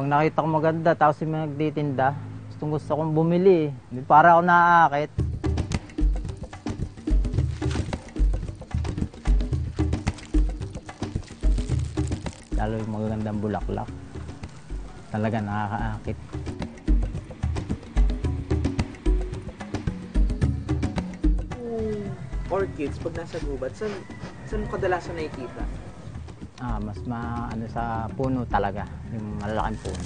Pag nakita ko maganda, tapos yung mga nagtitinda, gusto kong bumili. Para ako naaakit. Lalo yung magagandang bulaklak. Talaga nakakaakit. Orchids, pag nasa gubat, saan mo kadalasan nakikita? Mas ano sa puno talaga, yung malalaking puno.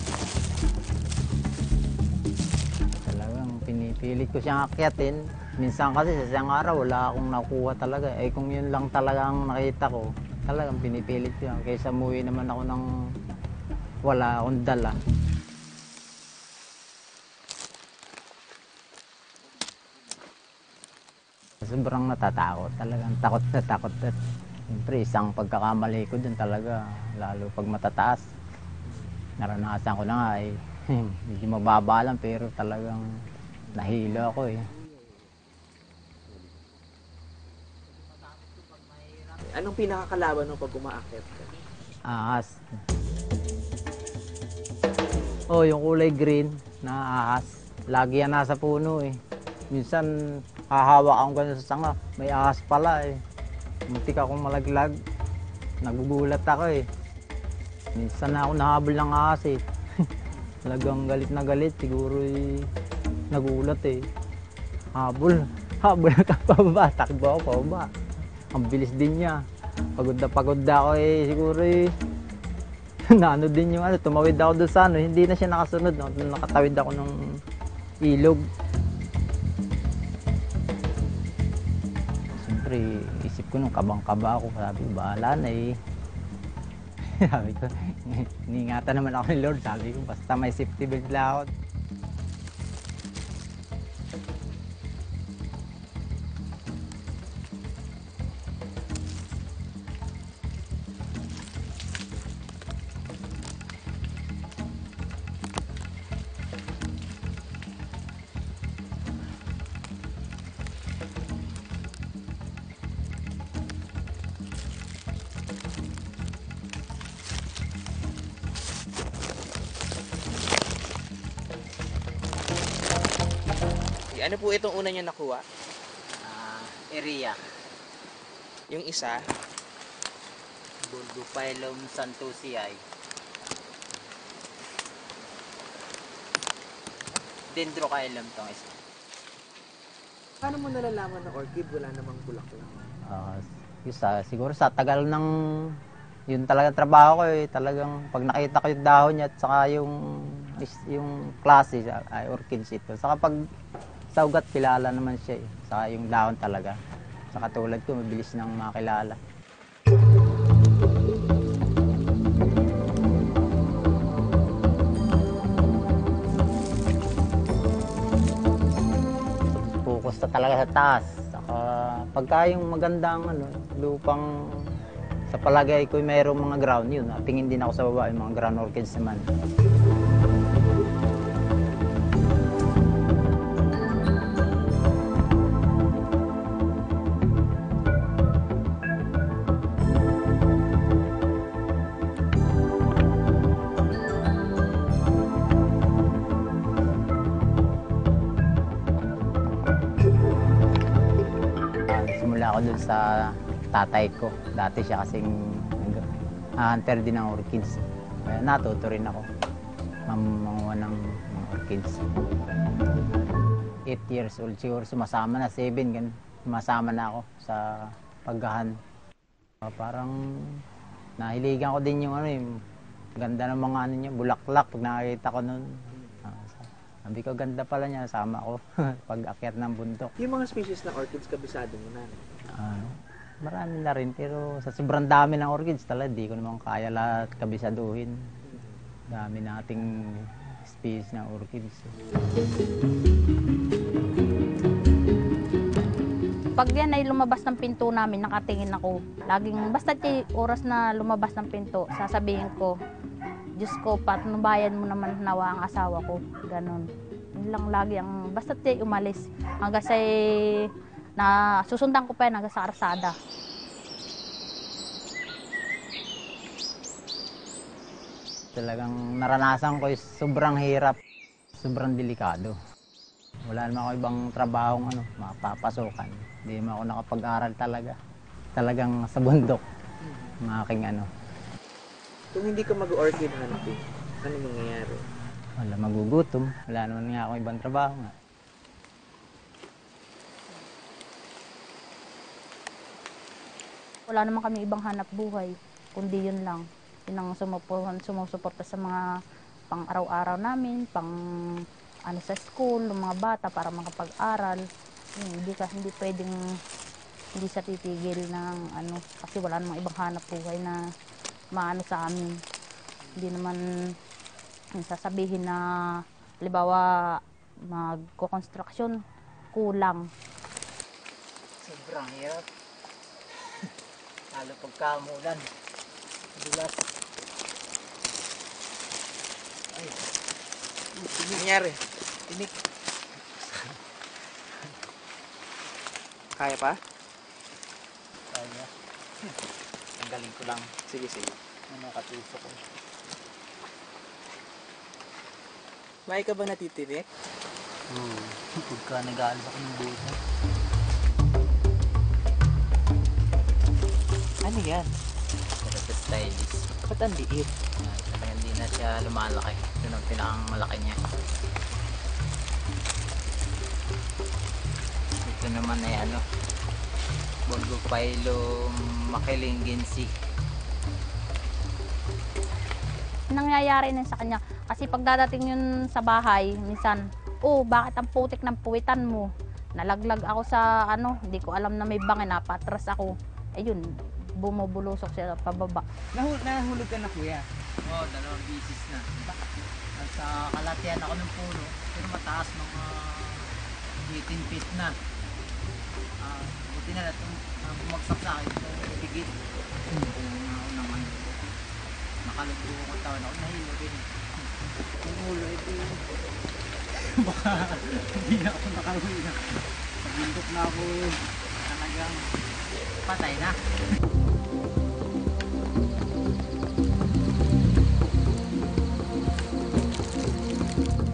Talagang pinipilit ko siyang akyatin. Minsan kasi sa isang araw wala akong nakuha talaga. Kung yun lang talagang nakita ko, talagang pinipilit ko yan. Kaysa umuwi naman ako ng wala akong dala. Sobrang natatakot. Talagang takot na takot. Siyempre, isang pagkakamali ko dun talaga, lalo pag matataas. Naranasan ko na nga medyo mababa lang pero talagang nahilo ako Anong pinakakalaban mo pag umaakyat ka? Ahas. Yung kulay green na ahas. Lagi yan nasa puno Minsan, hahawak akong gano'n sa sanga. May ahas pala Muntik akong malaglag. Nagugulat ako Minsan na ako nahabol ng ahas Talagang galit na galit. Siguro nagulat Habol. Habol ka pababa. Takbo ako pababa. Ang bilis din niya. Pagod na ako siguro naano din yung tumawid ako doon sa Hindi na siya nakasunod. Nakatawid ako ng ilog. Siyempre, isip ko nung kabang-kaba ako. Sabi ko, bahala na Sabi ko, iniingatan naman ako ni Lord. Sabi ko, basta may safety belt lang ako. Ano po itong una niya nakuha? Area. Yung isa? Bulbophyllum santusii. Dendrocaelum tong isa. Paano mo nalalaman na orchid wala namang bulaklak? Siguro sa tagal ng yun talaga trabaho ko talagang pag nakita ko yung dahon niya at saka yung klase ay orchids ito. Saka pag sa ugat kilala naman siya Saka yung dahon talaga. Saka tulad ko mabilis nang makilala. Focus na talaga sa taas. Saka pagka yung magandang lupang sa palagay ko mayroong mga ground yun. Tingin din ako sa baba yung mga ground orchids naman. Ako dun sa tatay ko. Dati siya kasing hunter din ng orchids. Kaya natuto rin ako manguha ng mga orchids. 8 years old siguro, sumasama na 7, ganun. Sumasama na ako sa paggahan. Parang nahiligan ko din yung ganda ng mga niya, bulaklak pag nakakita ko nun. Sabi ko, ganda pala niya, sama ko pag akyat ng bundok. Yung mga species ng orchids, kabisado mo na? Marami na rin, pero sa sobrang dami ng orchids talaga, di ko naman kaya lahat kabisaduhin. Dami nating species ng orchids. Pag yan ay lumabas ng pinto namin, nakatingin ako. Laging, basta oras na lumabas ng pinto, sasabihin ko, Diyos ko, patnubayan mo naman nawa ang asawa ko. Ganon. Yun lang lagi ang, basta umalis. Hanggang sa na susundan ko pa yan hanggang sa arsada. Talagang naranasan ko sobrang hirap, sobrang delikado. Wala naman ako ibang trabahong mapapasukan. Hindi naman ako nakapag-aral talaga. Talagang sa bundok ng aking Kung hindi ka mag-orchid hunting, ano mangyayari? Wala, magugutom. Wala naman nga ako ibang trabaho nga. Wala naman kami ibang hanap buhay, kundi yun lang. Yun ang sumusuporta sa mga pang araw-araw namin, pang sa school, ng mga bata para makapag-aral. Hindi pwedeng hindi sa titigil ng kasi wala namang ibang hanap buhay na sa amin. Hindi naman sasabihin na halimbawa magko-construction kulang. Sobrang hirap. Lalo pagka umulan. Dulas. Ay. Ano nangyari? Tinik. Kaya pa? Kaya. Ang galing ko lang. Sige. Katuso ko. May ka ba natitinik? Oo. Pagka nag-aalas ako ng buta. Ano yan? Pero sa stylist. Ba't ang liit? Talagang hindi na siya lumalaki. Ito ang pinakang malaki niya. Ito naman ay Bulbophyllum makilingensi. Nangyayari na sa kanya. Kasi pagdadating yun sa bahay, minsan, bakit ang putik ng puwitan mo? Nalaglag ako sa hindi ko alam na may bangin, napatras ako. Ayun, bumubulusok siya pababa. Nahulog ka na, kuya? Oo, 2 bisis na. At sa kalatian ako ng puno, pero mataas mga 18 feet na. Buti na lang bumagsak sa akin, so higit. Nakalugbo ko ang taon ako, nahilo rin. Yung ulo, ito yun. Baka hindi na ako nakauwi na. Sa bundok na ako, talagang patay na.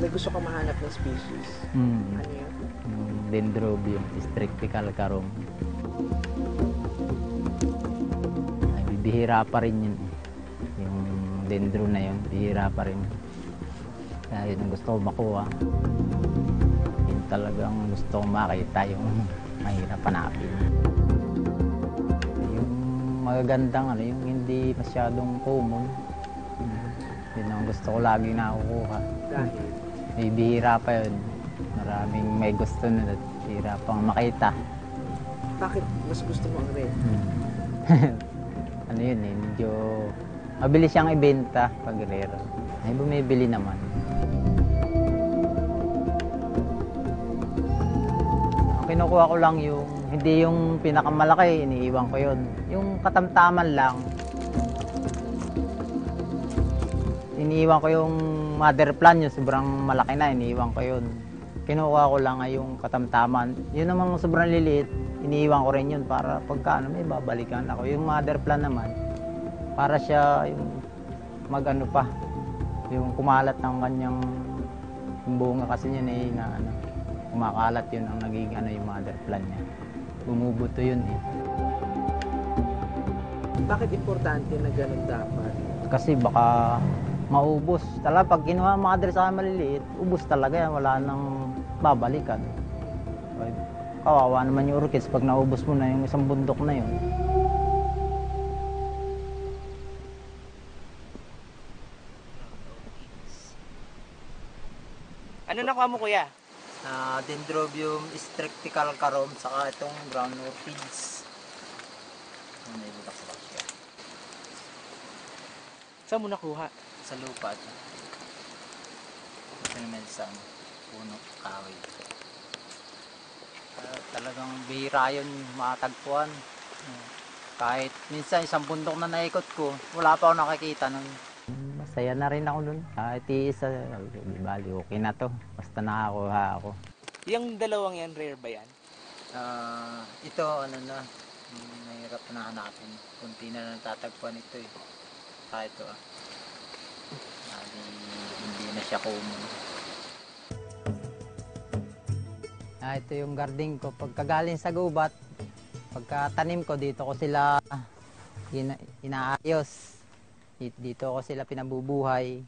May gusto ka mahanap ng species. Ano yun? Yung Dendrobium stricticarum. Ay, bihira pa rin yun. Yung dendro na yun, bihira pa rin. Kaya yun ang gusto ko makuha. Yun talagang gusto ko makita, yung mahirap hanapin. Yung magagandang yung hindi masyadong common. Yun ang gusto ko lagi nakukuha. Dahil? May bihira pa yun. Maraming may gusto na at bihira pang makita. Bakit mas gusto mo ang red? Medyo mabilis siyang ibenta pag rare. Ay, bumibili naman. Ang kinukuha ko lang yung, hindi yung pinakamalaki, iniiwan ko yun. Yung katamtaman lang. Iniiwan ko yung mother plant, yung sobrang malaki na, iniiwan ko yun. Kinukuha ko lang ay yung katamtaman. Yun namang sobrang liliit, iniiwan ko rin yun para pagka may babalikan ako. Yung mother plant naman, para siya yung pa, yung kumalat ng kanyang yung bunga kasi niya kumakalat yun ang naging yung mother plant niya. Bumubuto yun eh. Bakit importante na ganun dapat? Kasi baka maubos. Talaga pag ginawa mother sa maliliit, ubos talaga yan, wala nang babalikan. Kawawa naman yung orchids pag naubos mo na yung isang bundok na yun. Ano nakuha mo, kuya? Dendrobium stricticarum saka itong brown orchids. Ano yung butak sa bakya? Saan mo nakuha? Sa lupa ito. Ito naman sa puno, kahoy. Talagang bihira yun matagpuan. Kahit minsan isang bundok na naikot ko, wala pa ako nakakita nun. Masaya na rin ako nun. Kahit isa, di bali, okay na to. Basta nakakuha ako. Yung dalawang yan, rare ba yan? Ito, mahirap na hanapin. Kunti na natatagpuan ito eh. Ito Hindi na siya common. Ito yung garden ko. Pagkagaling sa gubat, pagkatanim ko, dito ko sila inaayos. Dito ko sila pinabubuhay.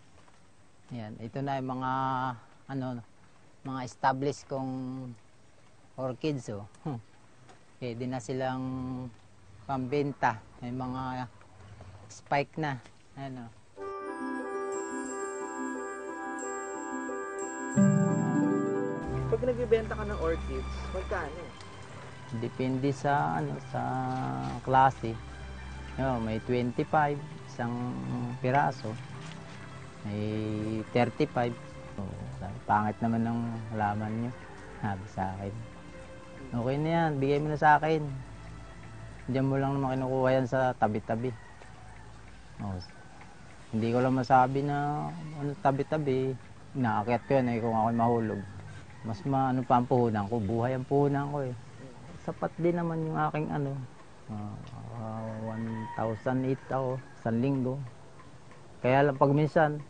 Yan, ito na yung mga mga established kong orchids. Oh. Pwede na silang pambenta. May mga spike na. Ano. Pag nagbebenta ka ng orchids, magkano? Depende sa sa klase. May 25 isang piraso. May 35. Pangit naman ng halaman nyo. Sabi sa akin. Okay na yan, bigay mo na sa akin. Diyan mo lang naman kinukuha yan sa tabi-tabi. Hindi ko lang masabi na tabi-tabi. Nakakit ko yan kung ako'y mahulog. Mas pa ang puhunan ko, buhay ang puhunan ko eh. Sapat din naman yung aking 1,008 ako, 1 linggo. Kaya lang pag minsan,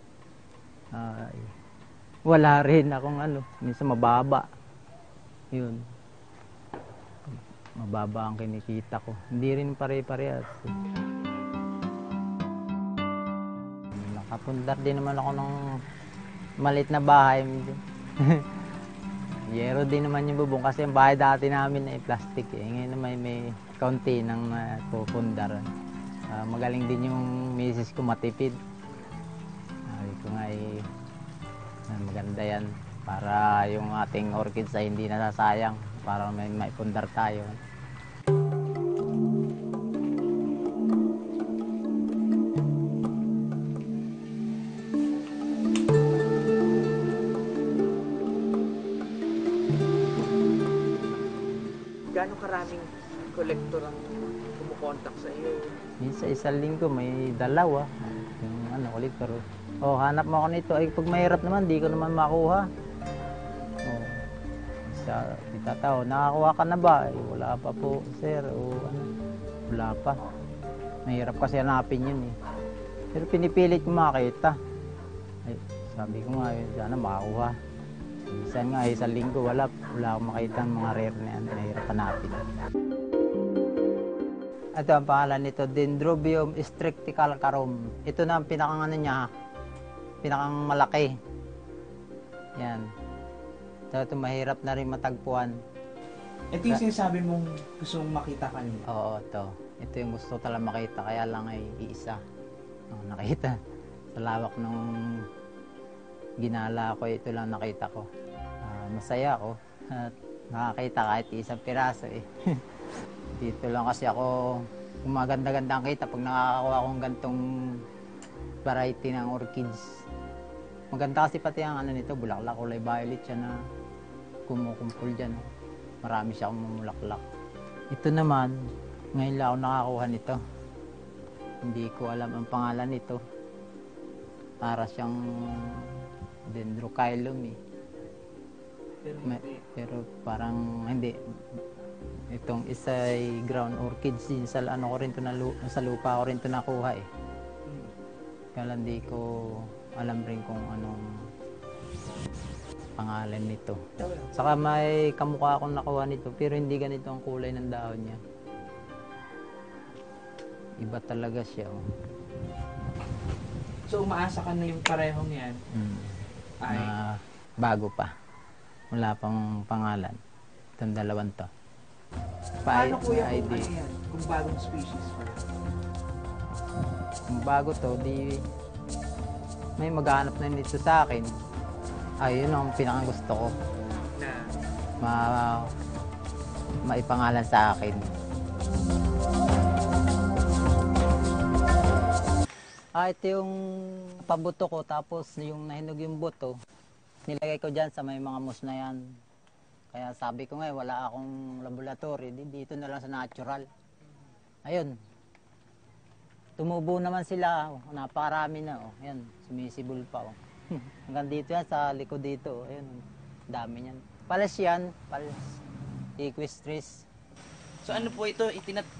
wala rin akong minsan mababa. Yun. Mababa ang kinikita ko. Hindi rin pare-parehas. Nakapundar din naman ako ng maliit na bahay. Yero din naman yung bubong kasi ang bahay dati namin ay plastic eh. Ngayon naman may kaunti ng pupundar. Magaling din yung misis ko matipid. Sabi ko nga maganda yan para yung ating orchids ay hindi nasasayang, para may maipundar tayo. Gano'ng karaming kolektor ang kumukontak sa iyo? Minsan isang linggo may dalawa. Yung kolektor. Hanap mo ako nito. Ay, pag mahirap naman, di ko naman makuha. Itatao, nakakuha ka na ba? Ay, wala pa po, sir. Wala pa. Mahirap kasi hanapin yun eh. Pero pinipilit ko makita. Ay, sabi ko nga, sana makakuha. Minsan nga, isang linggo, wala akong makita ng mga rare na yan. Mahirap hanapin. Ito ang pangalan nito, Dendrobium stricticalcarum. Ito na ang pinakang niya, pinakang malaki. Yan. Ito mahirap na rin matagpuan. Ito yung sinasabi mong gusto mong makita kanina? Oo, ito. Ito yung gusto talaga makita, kaya lang ay iisa. Nakita. Sa lawak nung ginala ko, ito lang nakita ko. Masaya ako at nakakita kahit isang piraso eh. Dito lang kasi ako gumaganda-ganda ang kita pag nakakakuha akong gantong variety ng orchids. Maganda kasi pati ang nito, bulaklak, kulay violet siya na kumukumpul dyan. Marami siya kumulaklak. Ito naman, ngayon lang ako nakakuha nito. Hindi ko alam ang pangalan nito. Para siyang dendrochilum eh. Pero parang hindi. Itong isa ay ground orchids din sa ko rin to sa lupa ko rin to nakuha eh. Kaya hindi ko alam rin kung anong pangalan nito. Saka may kamukha akong nakuha nito pero hindi ganito ang kulay ng dahon niya. Iba talaga siya. So umaasa ka na yung parehong yan? Ay. Bago pa. Wala pang pangalan. Itong dalawang to. Paano kuya kung ano yan? Kung bagong species pa? Kung bago to, di may maghanap na nito sa akin. Ayun ang pinakang gusto ko. Na? Maipangalan sa akin. Ito yung pabuto ko, tapos yung nahinog yung buto, nilagay ko dyan sa may mga mus na yan. Kaya sabi ko nga, wala akong laboratory, dito na lang sa natural. Ayun. Tumubo naman sila, napakarami na. Ayan, sumisibol pa. Hanggang dito yan, sa likod dito. Ayun, dami yan. Palas yan, palas. Equistris. So ano po ito,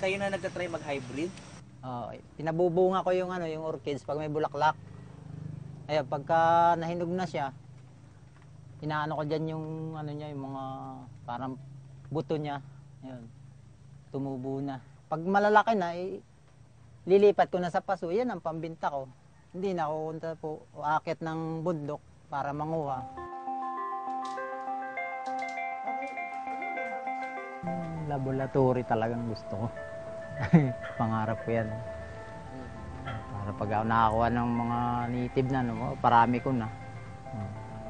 kayo na nagtatry mag-hybrid? Pinabubunga ko yung yung orchids pag may bulaklak. Eh, pagka nahinog na siya, inaano ko dyan yung, ano niya, yung mga parang buto niya. Ayun, tumubo na. Pag malalaki na, lilipat ko na sa paso, yan ang pambinta ko. Hindi na ako punta po aakyat ng bundok para manguha. Laboratory talagang gusto ko. Pangarap ko yan. Para pag ako nakakuha ng mga native na, no, parami ko na.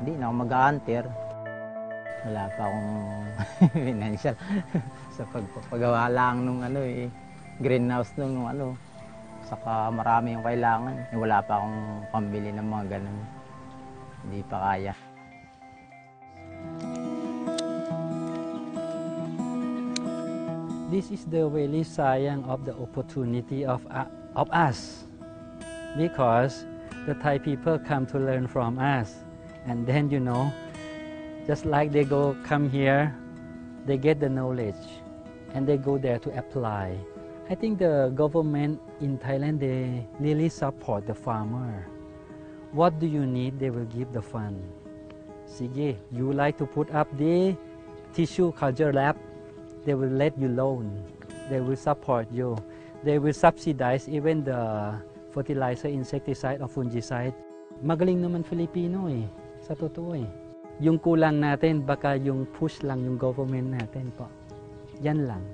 Hindi na ako mag-hunter. Wala pa akong financial sa pagpapagawa lang nung greenhouse nung saka marami yung kailangan. Wala pa akong pambili ng mga ganun. Hindi pa kaya. This is the really sayang of the opportunity of us, because the Thai people come to learn from us, and then just like they come here, they get the knowledge, and they go there to apply. I think the government in Thailand, they really support the farmer. What do you need? They will give the fund. Sige, you like to put up the tissue culture lab, they will let you loan. They will support you. They will subsidize even the fertilizer, insecticide, or fungicide. Magaling naman Filipino sa totoo Yung kulang natin, baka yung push lang yung government natin po. Yan lang.